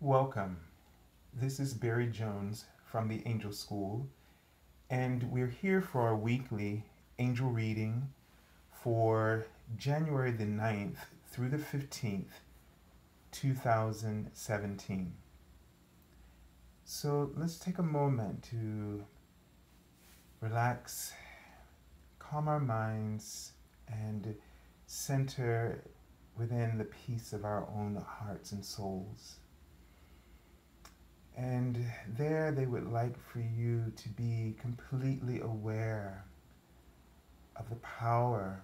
Welcome. This is Barry Jones from the Angel School, and we're here for our weekly angel reading for January the 9th through the 15th, 2017. So let's take a moment to relax, calm our minds, and center within the peace of our own hearts and souls. And there they would like for you to be completely aware of the power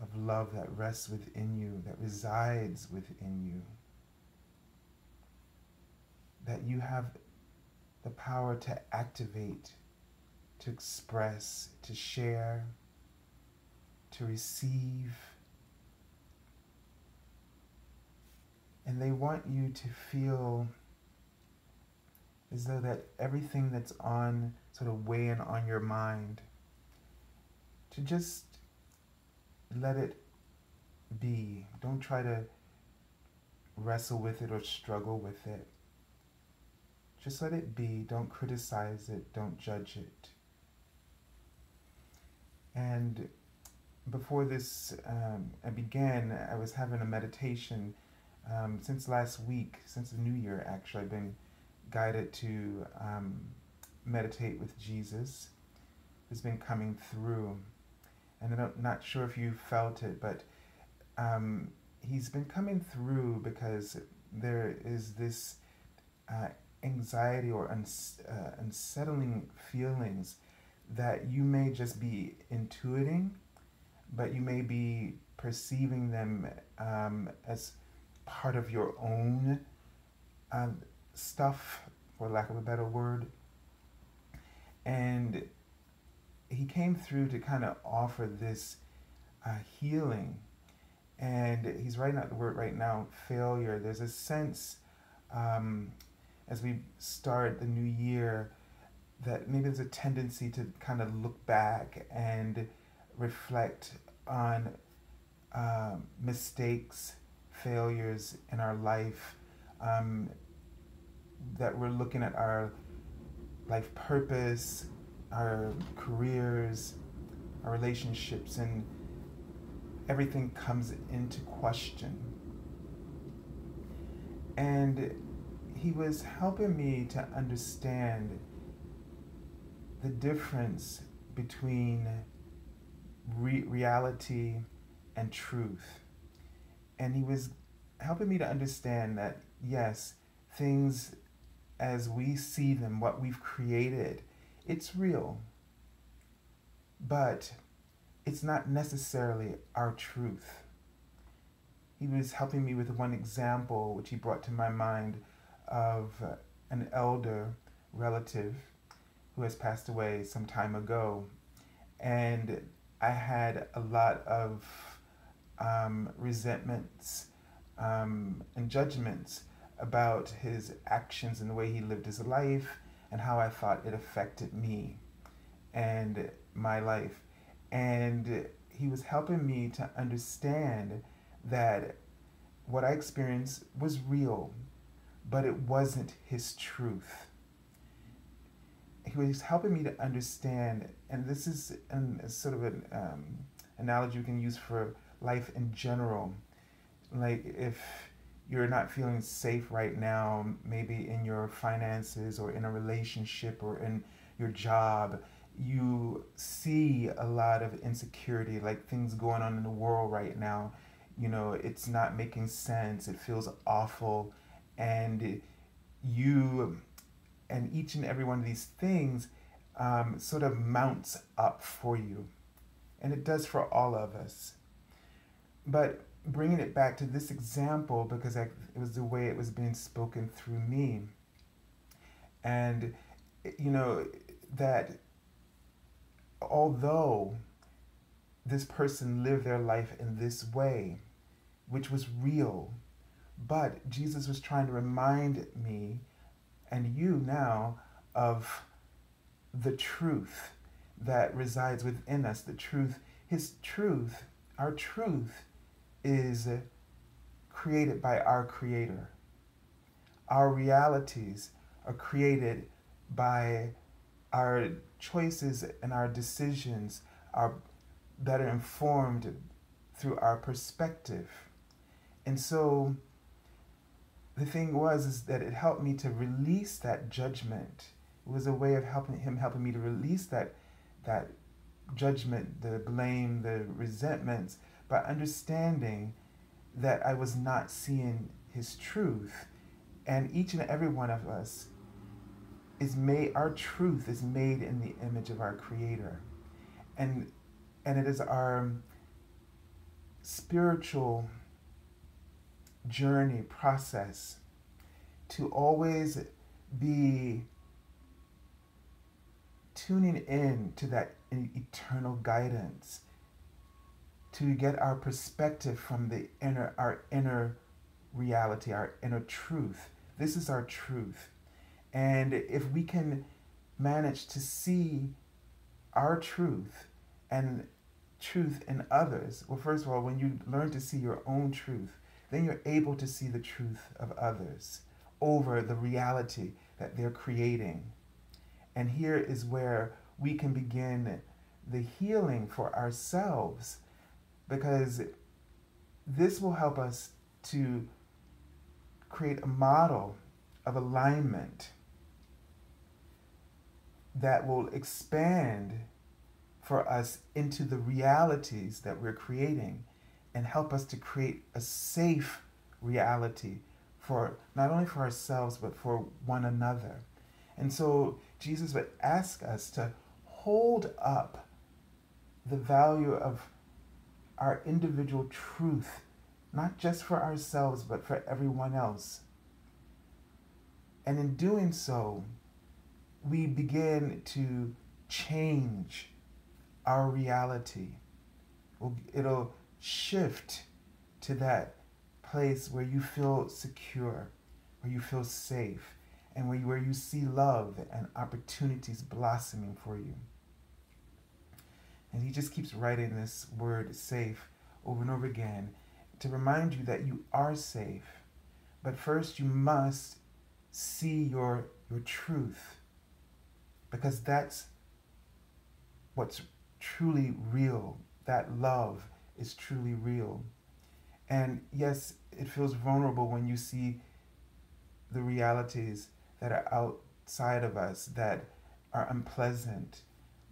of love that rests within you, that resides within you. That you have the power to activate, to express, to share, to receive. And they want you to feel as though that everything that's on, sort of weighing on your mind, to just let it be. Don't try to wrestle with it or struggle with it. Just let it be. Don't criticize it. Don't judge it. And before this I began, I was having a meditation since last week, since the new year actually. I've been guided to meditate with Jesus, who's been coming through. And I'm not sure if you felt it, but he's been coming through because there is this anxiety or unsettling feelings that you may just be intuiting, but you may be perceiving them as part of your own stuff, for lack of a better word. And he came through to kind of offer this healing. And he's writing out the word right now, failure. There's a sense as we start the new year that maybe there's a tendency to kind of look back and reflect on mistakes, failures in our life, that we're looking at our life purpose, our careers, our relationships, and everything comes into question. And he was helping me to understand the difference between reality and truth. And he was helping me to understand that, yes, things as we see them, what we've created, it's real, but it's not necessarily our truth. He was helping me with one example, which he brought to my mind, of an elder relative who has passed away some time ago. And I had a lot of resentments and judgments about his actions and the way he lived his life and how I thought it affected me and my life. And he was helping me to understand that what I experienced was real, but it wasn't his truth. He was helping me to understand, and this is sort of an analogy we can use for life in general. Like if you're not feeling safe right now, maybe in your finances or in a relationship or in your job, you see a lot of insecurity, like things going on in the world right now. You know, it's not making sense. It feels awful. And you, and each and every one of these things sort of mounts up for you. And it does for all of us. But bringing it back to this example, because it was the way it was being spoken through me. And, you know, that although this person lived their life in this way, which was real, but Jesus was trying to remind me and you now of the truth that resides within us, the truth, his truth, our truth is created by our Creator. our realities are created by our choices and our decisions are that are informed through our perspective. And so the thing was is that it helped me to release that judgment. It was a way of helping me to release that judgment, the blame, the resentments, by understanding that I was not seeing his truth. And each and every one of us our truth is made in the image of our Creator. And it is our spiritual journey process to always be tuning in to that eternal guidance, to get our perspective from our inner reality, our inner truth. This is our truth. And if we can manage to see our truth and truth in others, well, first of all, when you learn to see your own truth, then you're able to see the truth of others over the reality that they're creating. And here is where we can begin the healing for ourselves, because this will help us to create a model of alignment that will expand for us into the realities that we're creating and help us to create a safe reality for not only for ourselves but for one another. And so Jesus would ask us to hold up the value of our individual truth, not just for ourselves but for everyone else. And in doing so, we begin to change our reality. It'll shift to that place where you feel secure, where you feel safe, and where you see love and opportunities blossoming for you. And he just keeps writing this word safe over and over again to remind you that you are safe. But first you must see your truth, because that's what's truly real. That love is truly real. And yes, it feels vulnerable when you see the realities that are outside of us that are unpleasant.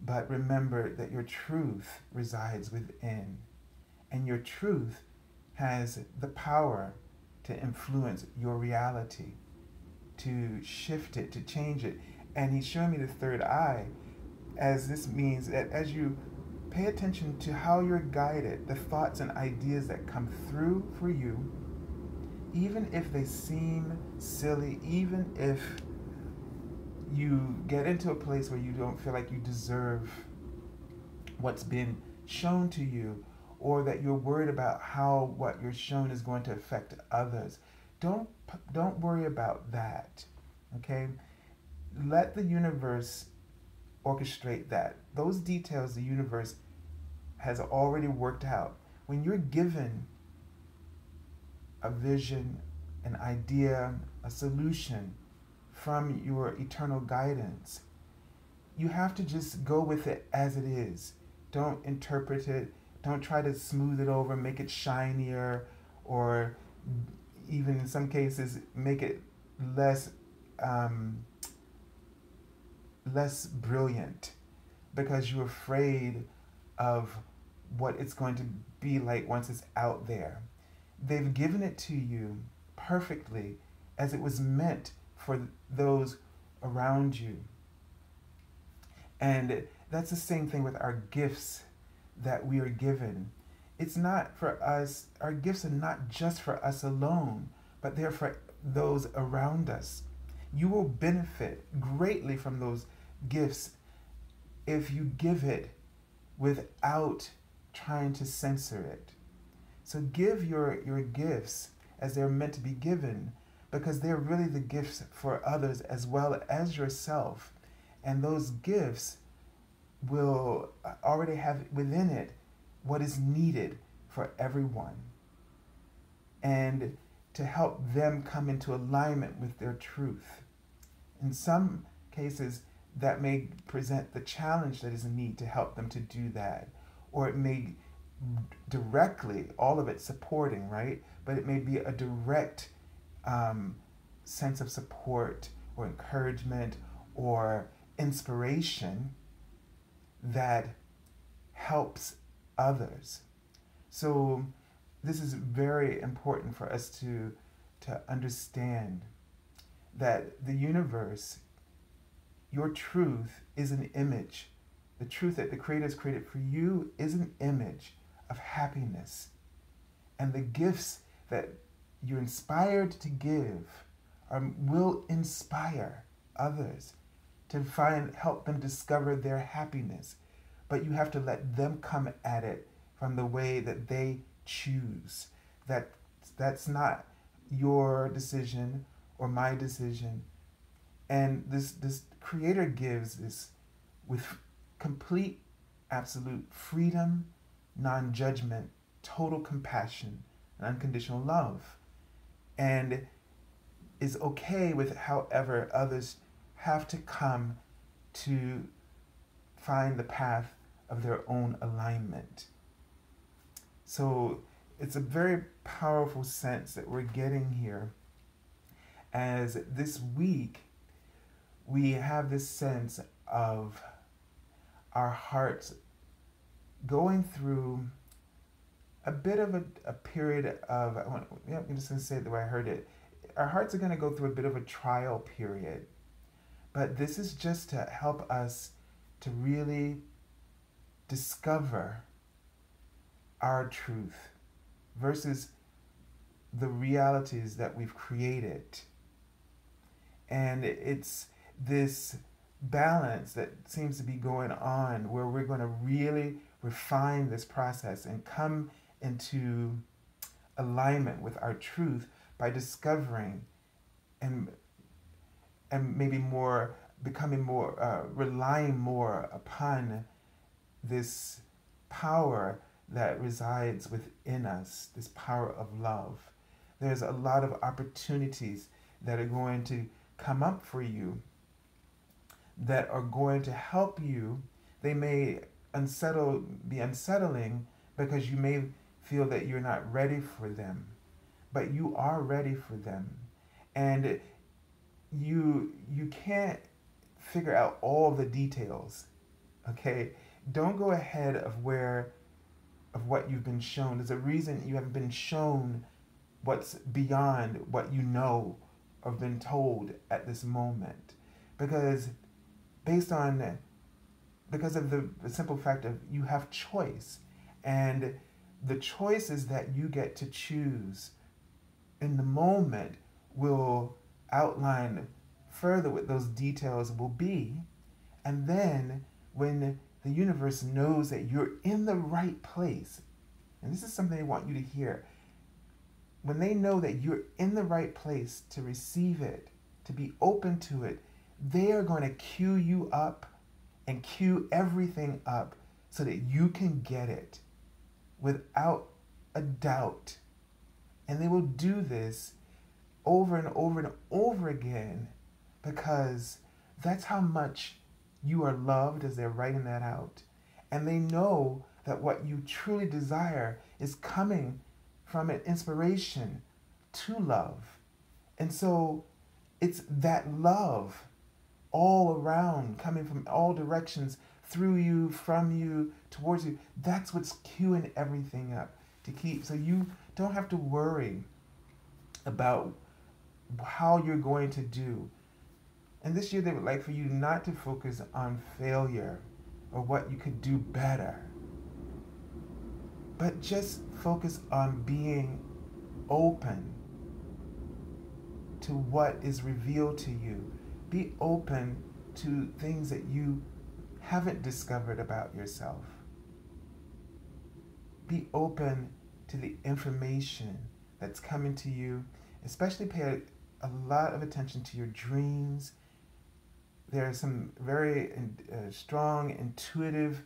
But remember that your truth resides within. And your truth has the power to influence your reality, to shift it, to change it. And he's showing me the third eye, as this means that as you pay attention to how you're guided, the thoughts and ideas that come through for you, even if they seem silly, even if you get into a place where you don't feel like you deserve what's been shown to you, or that you're worried about how what you're shown is going to affect others, don't worry about that, okay? Let the universe orchestrate that. Those details the universe has already worked out. When you're given a vision, an idea, a solution from your eternal guidance, you have to just go with it as it is. Don't interpret it. Don't try to smooth it over, make it shinier, or even in some cases make it less brilliant, because you're afraid of what it's going to be like once it's out there. They've given it to you perfectly as it was meant for those around you. And that's the same thing with our gifts that we are given. It's not for us, our gifts are not just for us alone, but they're for those around us. You will benefit greatly from those gifts if you give it without trying to censor it. So give your gifts as they're meant to be given, because they're really the gifts for others as well as yourself. And those gifts will already have within it what is needed for everyone. And to help them come into alignment with their truth. In some cases, that may present the challenge that is a need to help them to do that. Or it may directly, all of it supporting, right? But it may be a direct sense of support or encouragement or inspiration that helps others. So this is very important for us to understand that the universe, your truth, is an image. The truth that the Creator has created for you is an image of happiness. And the gifts that you're inspired to give will inspire others to help them discover their happiness. But you have to let them come at it from the way that they choose. That's not your decision or my decision. And this Creator gives this with complete, absolute freedom, non-judgment, total compassion, and unconditional love. And is okay with however others have to come to find the path of their own alignment. So it's a very powerful sense that we're getting here, as this week we have this sense of our hearts going through a bit of a period of, I'm just going to say it the way I heard it. Our hearts are going to go through a bit of a trial period. But this is just to help us to really discover our truth versus the realities that we've created. And it's this balance that seems to be going on where we're going to really refine this process and come into alignment with our truth by discovering and maybe more becoming more relying more upon this power that resides within us, this power of love. There's a lot of opportunities that are going to come up for you that are going to help you. They may be unsettling because you may feel that you're not ready for them, but you are ready for them. And you can't figure out all the details, okay? Don't go ahead of what you've been shown. There's a reason you haven't been shown what's beyond what you know or been told at this moment, because of the simple fact of you have choice, and the choices that you get to choose in the moment will outline further what those details will be. And then when the universe knows that you're in the right place, and this is something they want you to hear, when they know that you're in the right place to receive it, to be open to it, they are going to cue you up and cue everything up so that you can get it without a doubt. And they will do this over and over and over again, because that's how much you are loved as they're writing that out. And they know that what you truly desire is coming from an inspiration to love. And so it's that love all around, coming from all directions, through you, from you, towards you. That's what's queuing everything up to keep. So you don't have to worry about how you're going to do. And this year they would like for you not to focus on failure or what you could do better, but just focus on being open to what is revealed to you. Be open to things that you haven't discovered about yourself. Be open to the information that's coming to you. Especially pay a lot of attention to your dreams. There are some very strong, intuitive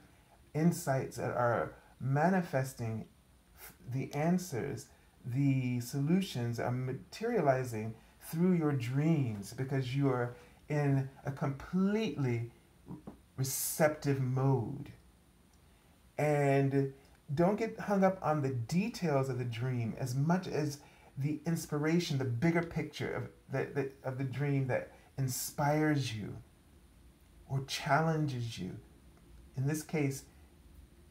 insights that are manifesting the answers the solutions are materializing through your dreams because you are in a completely receptive mode. And don't get hung up on the details of the dream as much as the inspiration, the bigger picture of the dream that inspires you or challenges you. In this case,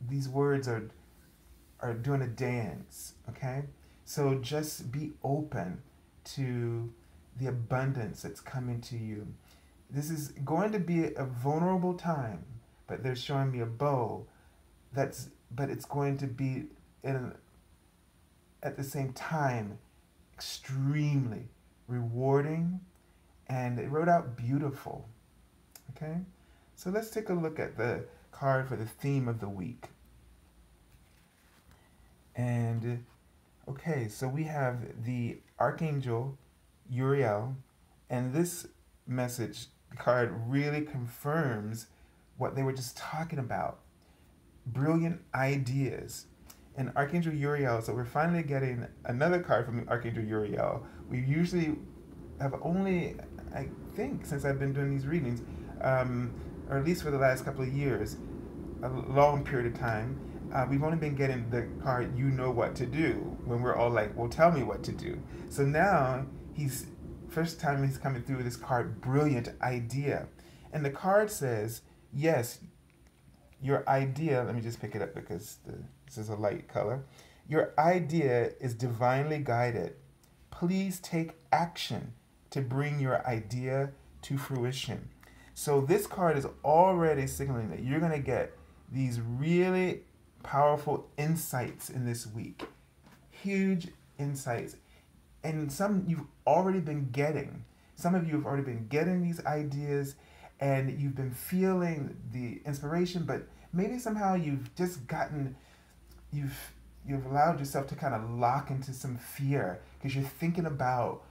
these words are doing a dance, okay? So just be open to the abundance that's coming to you. This is going to be a vulnerable time, but they're showing me a bow but it's going to be at the same time extremely rewarding, and it wrote out beautiful. Okay? So let's take a look at the card for the theme of the week. And okay, so we have the Archangel Uriel, and this message card really confirms what they were just talking about. Brilliant ideas. And Archangel Uriel, so we're finally getting another card from Archangel Uriel. We usually have only, I think, since I've been doing these readings, or at least for the last couple of years, a long period of time, we've only been getting the card, you know what to do, when we're all like, well, tell me what to do. So now, first time he's coming through with this card, brilliant idea. And the card says, yes, your idea, let me just pick it up because this is a light color. Your idea is divinely guided. Please take action to bring your idea to fruition. So this card is already signaling that you're going to get these really powerful insights in this week. Huge insights. And some you've already been getting. Some of you have already been getting these ideas and you've been feeling the inspiration, but maybe somehow you've just you've allowed yourself to kind of lock into some fear because you're thinking about,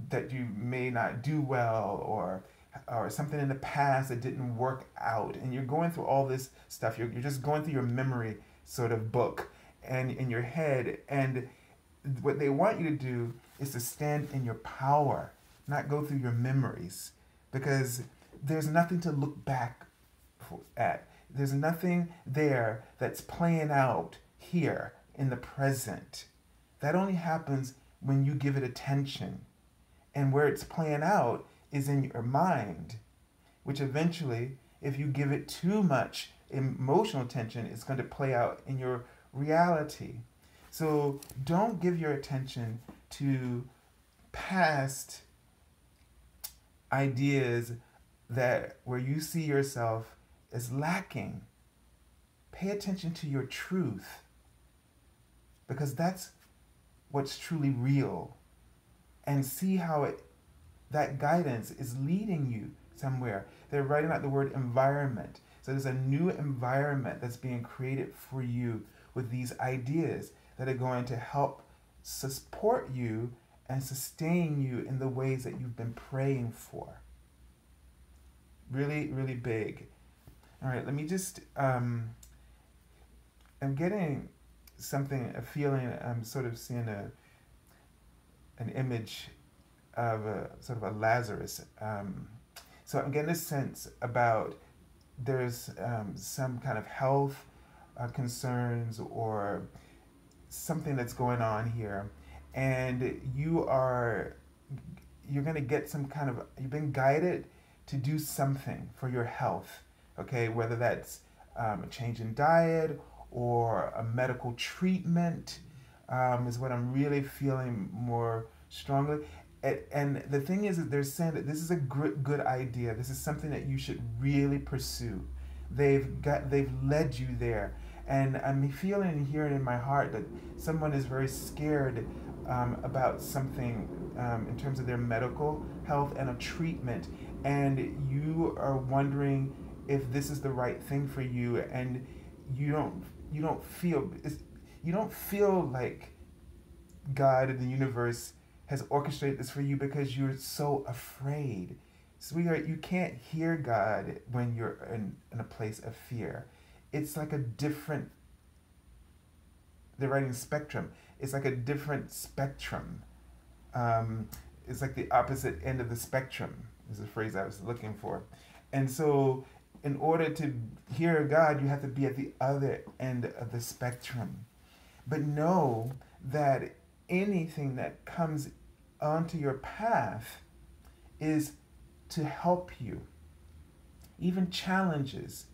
that you may not do well or something in the past that didn't work out, and you're going through all this stuff. You're just going through your memory sort of book and in your head, and what they want you to do is to stand in your power, not go through your memories, because there's nothing to look back at. There's nothing there that's playing out here in the present. That only happens when you give it attention. And where it's playing out is in your mind, which eventually, if you give it too much emotional attention, it's going to play out in your reality. So don't give your attention to past ideas where you see yourself as lacking. Pay attention to your truth, because that's what's truly real, and see how that guidance is leading you somewhere. They're writing out the word environment. So there's a new environment that's being created for you with these ideas that are going to help support you and sustain you in the ways that you've been praying for. Really, really big. All right, let me just, I'm getting a feeling, I'm sort of seeing an image of sort of a Lazarus. So I'm getting a sense about there's some kind of health concerns or something that's going on here, and you're going to get you've been guided to do something for your health, okay? Whether that's a change in diet or a medical treatment is what I'm really feeling more strongly. And the thing is that they're saying that this is a good idea. This is something that you should really pursue. They've led you there. And I'm feeling and hearing in my heart that someone is very scared about something in terms of their medical health and a treatment. And you are wondering if this is the right thing for you, and you don't feel like God and the universe has orchestrated this for you because you're so afraid. Sweetheart, you can't hear God when you're in a place of fear. It's like a different they're writing spectrum. It's like a different spectrum. Um, it's like the opposite end of the spectrum, is the phrase I was looking for. And so, in order to hear God, you have to be at the other end of the spectrum. But know that anything that comes onto your path is to help you. Even challenges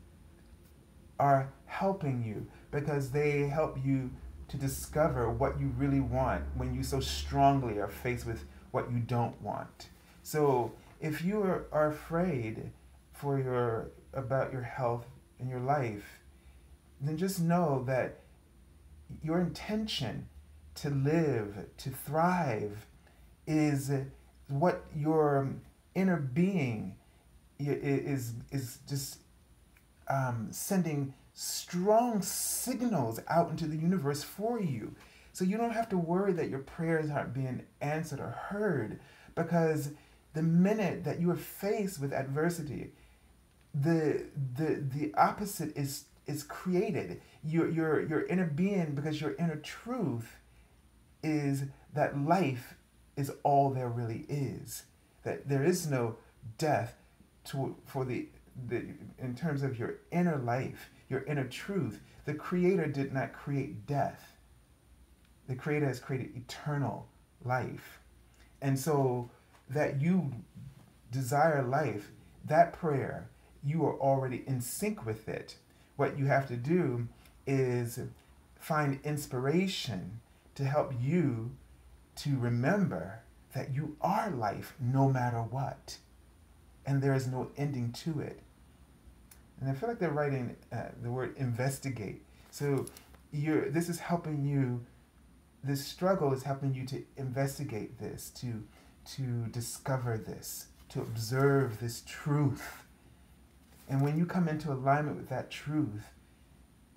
are helping you because they help you to discover what you really want when you so strongly are faced with what you don't want. So if you are afraid about your health and your life, then just know that your intention to live, to thrive, is what your inner being is just sending strong signals out into the universe for you. So you don't have to worry that your prayers aren't being answered or heard, because the minute that you are faced with adversity, the opposite is created. Your inner being, because your inner truth is that life is all there really is. That there is no death for the in terms of your inner life, your inner truth. The Creator did not create death. The Creator has created eternal life. And so that you desire life, that prayer, you are already in sync with it. What you have to do is find inspiration to help you to remember that you are life no matter what. And there is no ending to it. And I feel like they're writing the word investigate. So this is helping you, this struggle is helping you to investigate this, to discover this, to observe this truth. And when you come into alignment with that truth,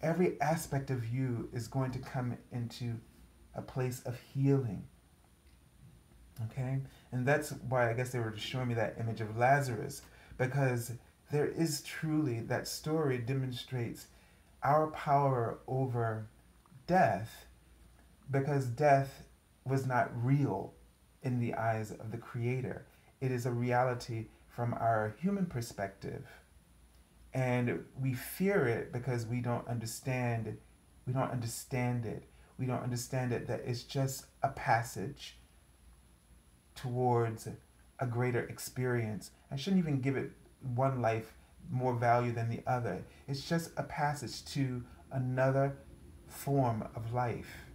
every aspect of you is going to come into a place of healing. Okay? And that's why I guess they were showing me that image of Lazarus, because there is truly, that story demonstrates our power over death, because death was not real in the eyes of the Creator. It is a reality from our human perspective. And we fear it because we don't understand it. We don't understand it that it's just a passage towards a greater experience. I shouldn't even give it one life more value than the other. It's just a passage to another form of life.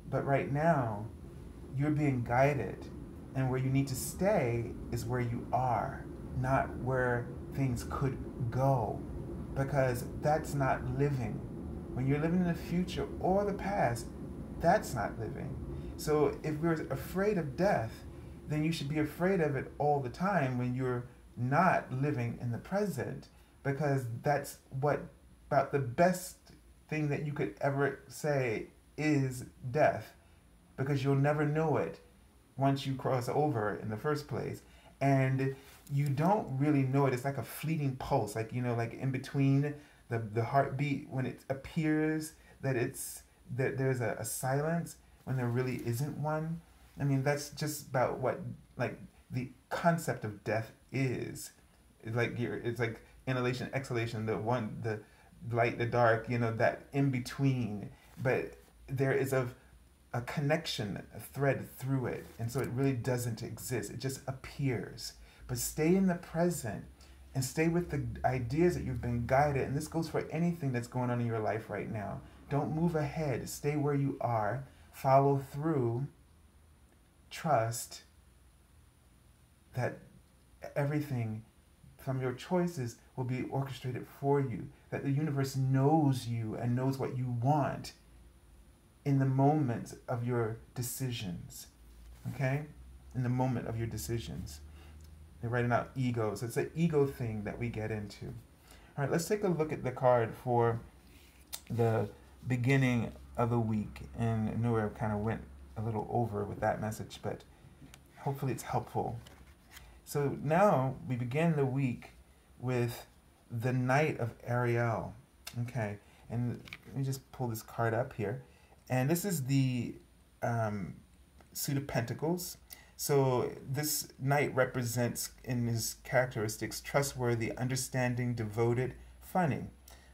But right now, you're being guided, and where you need to stay is where you are, not where things could go, because that's not living. When you're living in the future or the past, that's not living. So if we're afraid of death, then you should be afraid of it all the time when you're not living in the present, because that's what about the best thing that you could ever say is death, because you'll never know it once you cross over in the first place. And you don't really know it. It's like a fleeting pulse, like, like in between the heartbeat, when it appears that there's a silence when there really isn't one. I mean, that's just about what, like, the concept of death is. It's like inhalation, exhalation, the light, the dark, that in between. But there is a connection, a thread through it. And so it really doesn't exist. It just appears. But stay in the present and stay with the ideas that you've been guided. And this goes for anything that's going on in your life right now. Don't move ahead. Stay where you are. Follow through. Trust that everything from your choices will be orchestrated for you. That the universe knows you and knows what you want in the moment of your decisions. Okay? In the moment of your decisions. They're writing out egos. It's an ego thing that we get into. All right, let's take a look at the card for the beginning of the week. And I know I kind of went a little over with that message, but hopefully it's helpful. So now we begin the week with the Knight of Uriel. Okay, And let me just pull this card up here. And this is the Suit of Pentacles. So this knight represents in his characteristics trustworthy, understanding, devoted, funny.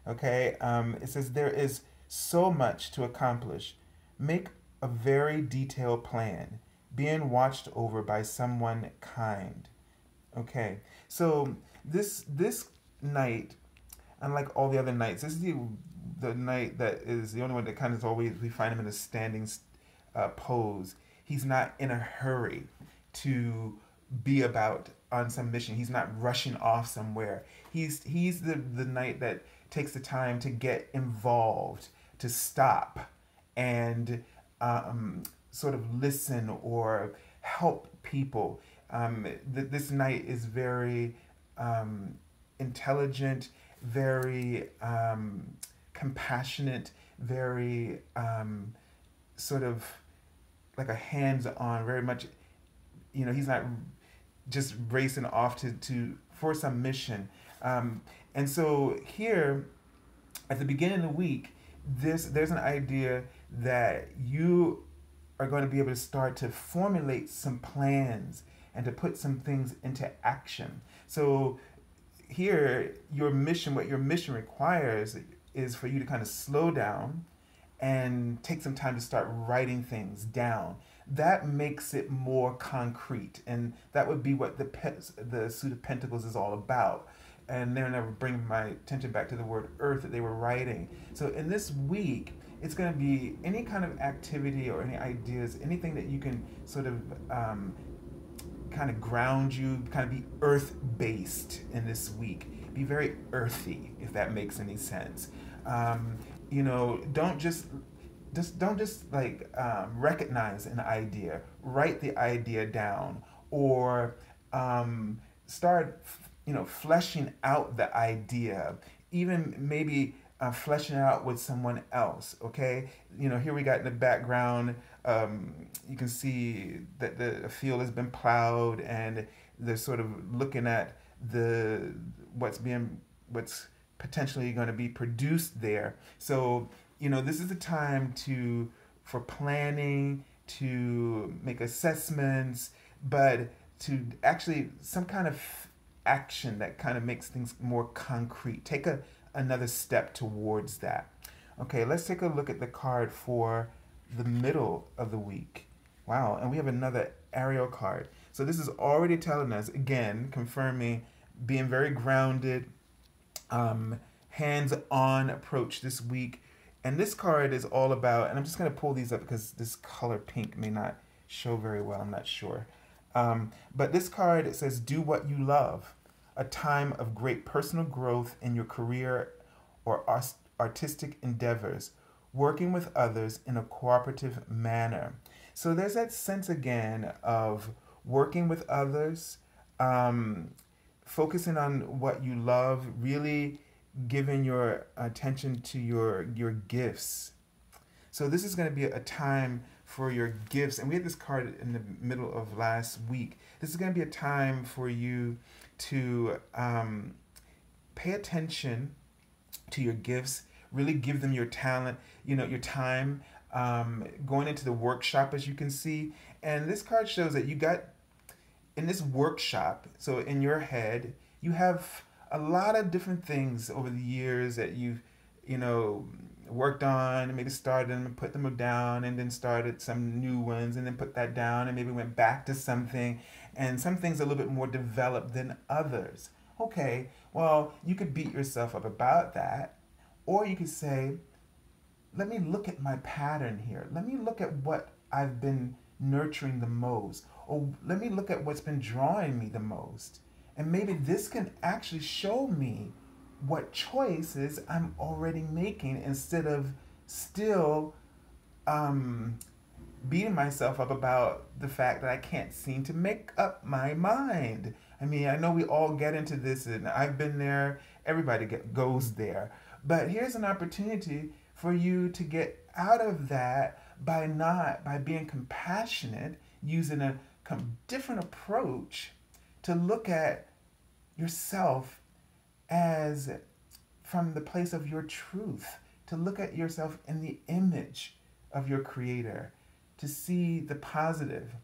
Okay, it says there is so much to accomplish. Make a very detailed plan, being watched over by someone kind. Okay, so this night, unlike all the other nights, this is the night that is the only one that kind of always we find him in a standing pose. He's not in a hurry to be about on some mission. He's not rushing off somewhere. He's the knight that takes the time to get involved, to stop and sort of listen or help people. This knight is very intelligent, very compassionate, very sort of like a hands-on, very much, he's not just racing off to for some mission. And so here, at the beginning of the week, there's an idea that you are going to be able to start to formulate some plans and to put some things into action. So here, what your mission requires is for you to kind of slow down and take some time to start writing things down. That makes it more concrete, and that would be what the Suit of Pentacles is all about. And then I would bring my attention back to the word earth that they were writing. So in this week, it's going to be any kind of activity or any ideas, anything that you can sort of kind of ground you, kind of be earth-based in this week. Be very earthy, if that makes any sense. Don't just recognize an idea. Write the idea down, or start fleshing out the idea. Even maybe fleshing it out with someone else. Okay, here we got in the background. You can see that the field has been plowed, and they're sort of looking at what's potentially going to be produced there. So this is the time for planning, to make assessments, but to actually some kind of action that kind of makes things more concrete. Take another step towards that. Okay, let's take a look at the card for the middle of the week. Wow, and we have another Ariel card. So this is already telling us, again, confirming being very grounded, hands-on approach this week. And this card is all about, and I'm just going to pull these up because this color pink may not show very well, I'm not sure. But this card, it says, do what you love. A time of great personal growth in your career or artistic endeavors, working with others in a cooperative manner. So there's that sense again of working with others, focusing on what you love, really giving your attention to your gifts. So this is going to be a time for your gifts. And we had this card in the middle of last week. This is going to be a time for you to pay attention to your gifts, really give them your talent, your time, going into the workshop, as you can see. And this card shows that you got, in this workshop, so in your head, you have a lot of different things over the years that you've, worked on, and maybe started them and put them down, and then started some new ones, and then put that down, and maybe went back to something. And some things are a little bit more developed than others. Okay, well, you could beat yourself up about that, or you could say, let me look at my pattern here. Let me look at what I've been nurturing the most, or let me look at what's been drawing me the most. And maybe this can actually show me what choices I'm already making, instead of still beating myself up about the fact that I can't seem to make up my mind. I mean, I know we all get into this, and I've been there. Everybody goes there. But here's an opportunity for you to get out of that by being compassionate, using a different approach to look at yourself as from the place of your truth, to look at yourself in the image of your Creator, to see the positive,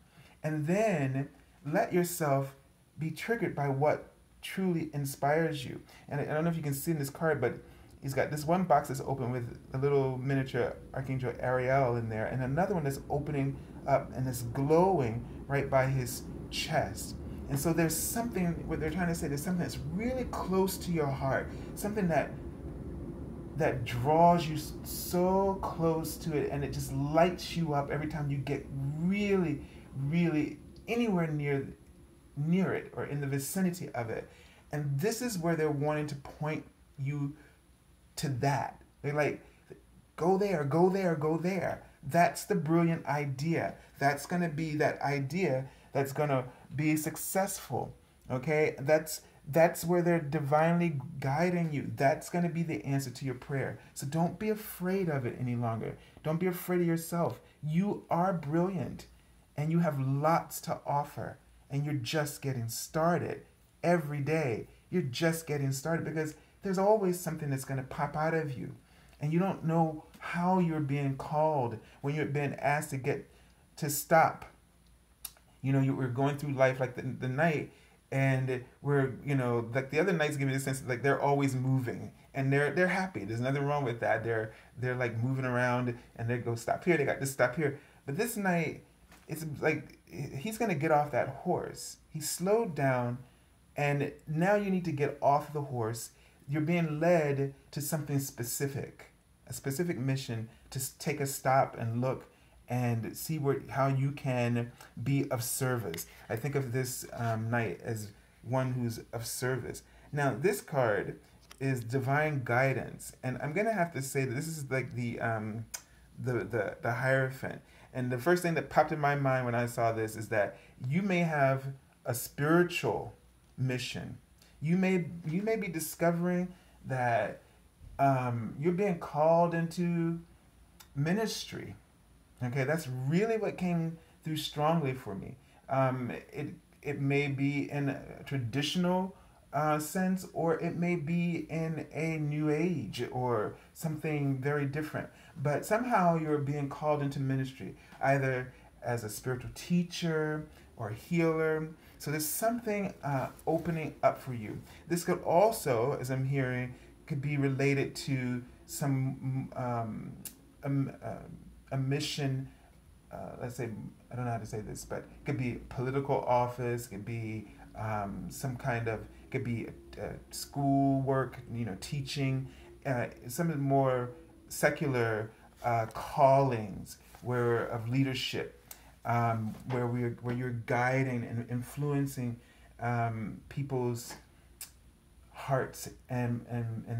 and then let yourself be triggered by what truly inspires you. And I don't know if you can see in this card, but he's got this one box that's open with a little miniature Archangel Uriel in there, and another one that's opening up and it's glowing right by his chest. And so there's something, what they're trying to say, there's something that's really close to your heart, something that draws you so close to it, and it just lights you up every time you get really, really anywhere near it or in the vicinity of it. And this is where they're wanting to point you to that. They're like, go there, go there, go there. That's the brilliant idea. That's going to be that idea that's going to be successful. Okay? That's where they're divinely guiding you. That's going to be the answer to your prayer. So don't be afraid of it any longer. Don't be afraid of yourself. You are brilliant and you have lots to offer, and you're just getting started. Every day you're just getting started, because there's always something that's going to pop out of you, and you don't know how you're being called when you're being asked to stop. You know, we're going through life like the night, and we're, you know, like the other nights give me the sense like they're always moving, and they're happy. There's nothing wrong with that. They're like moving around, and they go stop here, they got this stop here. But this night, it's like he's gonna get off that horse. He slowed down, and now you need to get off the horse. You're being led to something specific, a specific mission, to take a stop and look and see how you can be of service. I think of this night as one who's of service. Now, this card is divine guidance, and I'm gonna have to say that this is like the Hierophant. And the first thing that popped in my mind when I saw this is that you may have a spiritual mission. You may be discovering that you're being called into ministry. Okay, that's really what came through strongly for me. It may be in a traditional sense, or it may be in a new age or something very different. But somehow you're being called into ministry, either as a spiritual teacher or healer. So there's something opening up for you. This could also, as I'm hearing, could be related to some a mission. Let's say, I don't know how to say this, but it could be political office, it could be some kind of, it could be school work, you know, teaching, some of the more secular callings of leadership, where you're guiding and influencing people's hearts and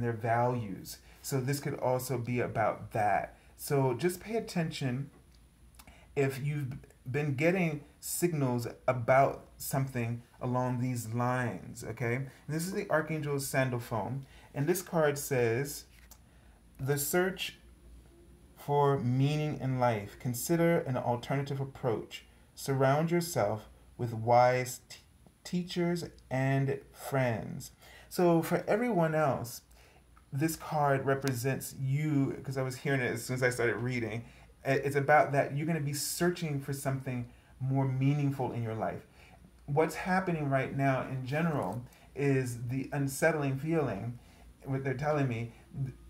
their values. So this could also be about that. So just pay attention if you've been getting signals about something along these lines, okay? And this is the Archangel Sandalphon, and this card says, the search for meaning in life. Consider an alternative approach. Surround yourself with wise teachers and friends. So for everyone else, this card represents you, because I was hearing it as soon as I started reading. It's about that you're going to be searching for something more meaningful in your life. What's happening right now in general is the unsettling feeling, what they're telling me,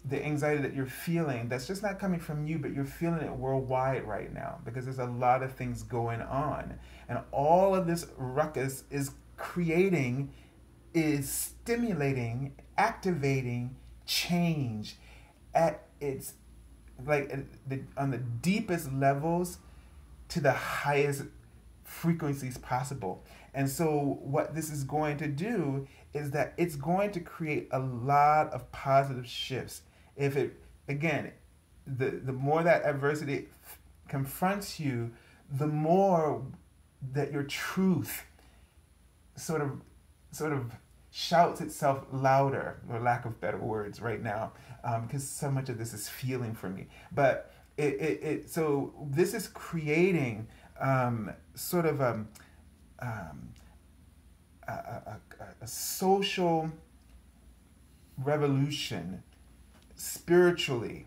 the anxiety that you're feeling, that's just not coming from you, but you're feeling it worldwide right now, because there's a lot of things going on. And all of this ruckus is stimulating, activating change at its, like, on the deepest levels to the highest frequencies possible. And so what this is going to do is that it's going to create a lot of positive shifts. If it, again, the more that adversity confronts you, the more that your truth sort of shouts itself louder, or lack of better words right now, because so much of this is feeling for me. But so this is creating sort of a social revolution spiritually,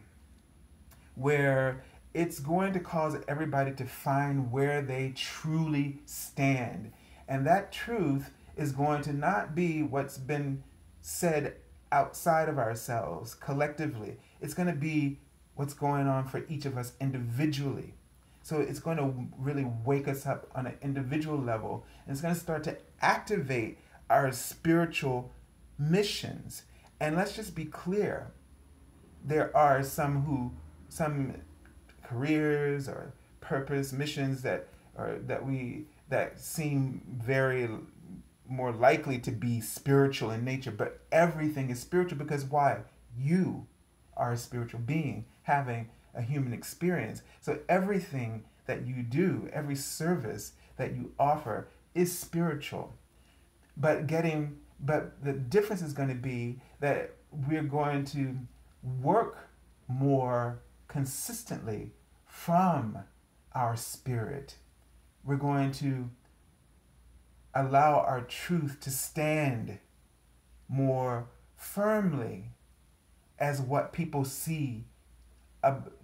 where it's going to cause everybody to find where they truly stand. And that truth is going to not be what's been said outside of ourselves collectively. It's going to be what's going on for each of us individually. So it's going to really wake us up on an individual level, and it's going to start to activate our spiritual missions. And let's just be clear, there are some careers or purpose missions that seem very more likely to be spiritual in nature, but everything is spiritual because why? You are a spiritual being having a human experience. So everything that you do, every service that you offer is spiritual. But the difference is going to be that we're going to work more consistently from our spirit. We're going to allow our truth to stand more firmly as what people see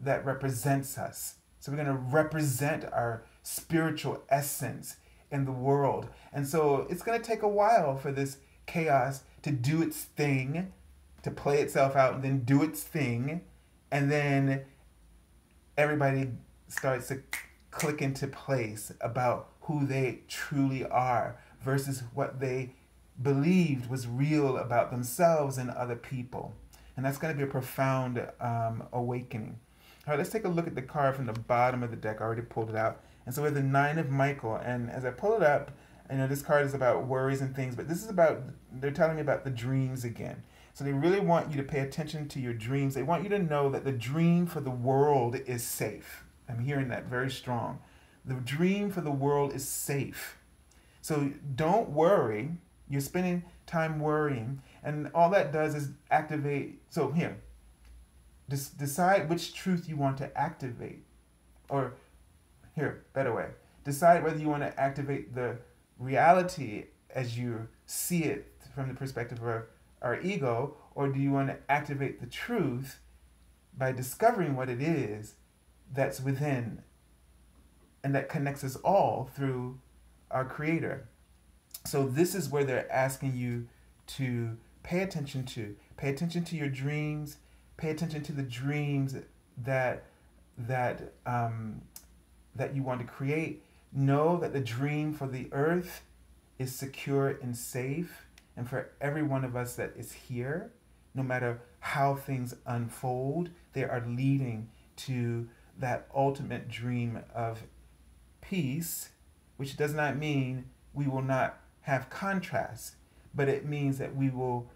that represents us. So we're going to represent our spiritual essence in the world. And so it's going to take a while for this chaos to do its thing, to play itself out and then do its thing. And then everybody starts to click into place about who they truly are versus what they believed was real about themselves and other people. And that's going to be a profound awakening. All right, let's take a look at the card from the bottom of the deck. I already pulled it out. And so we have the Nine of Michael. And as I pull it up, I know this card is about worries and things, but this is about, they're telling me about the dreams again. So they really want you to pay attention to your dreams. They want you to know that the dream for the world is safe. I'm hearing that very strong. The dream for the world is safe. So don't worry. You're spending time worrying, and all that does is activate. So here, just decide which truth you want to activate. Or here, better way. Decide whether you want to activate the reality as you see it from the perspective of our ego, or do you want to activate the truth by discovering what it is that's within and that connects us all through our Creator. So this is where they're asking you to pay attention to. Pay attention to your dreams. Pay attention to the dreams that you want to create. Know that the dream for the earth is secure and safe. And for every one of us that is here, no matter how things unfold, they are leading to that ultimate dream of peace, which does not mean we will not have contrast, but it means that we will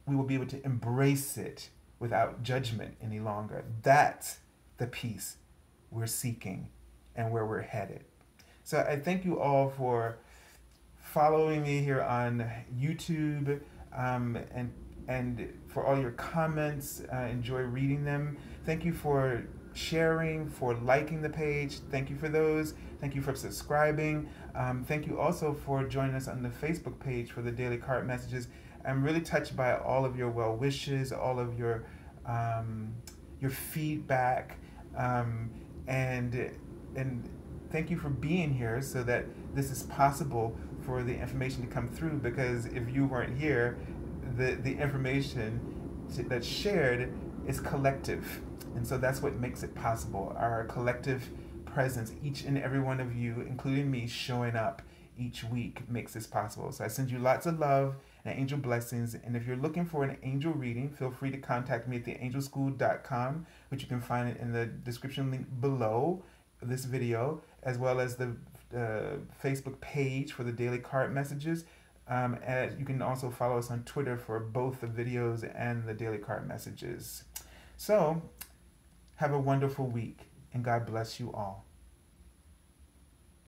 be able to embrace it without judgment any longer. That's the peace we're seeking and where we're headed. So I thank you all for following me here on YouTube, and for all your comments. Enjoy reading them. Thank you for sharing, for liking the page. Thank you for those. Thank you for subscribing. Thank you also for joining us on the Facebook page for the daily card messages. I'm really touched by all of your well wishes, all of your feedback, and thank you for being here so that this is possible for the information to come through, because if you weren't here, the information that's shared is collective. And so that's what makes it possible. Our collective presence, each and every one of you, including me, showing up each week makes this possible. So I send you lots of love and angel blessings. And if you're looking for an angel reading, feel free to contact me at theangelschool.com, which you can find in the description link below this video, as well as the Facebook page for the daily card messages. And you can also follow us on Twitter for both the videos and the daily card messages. So have a wonderful week, and God bless you all.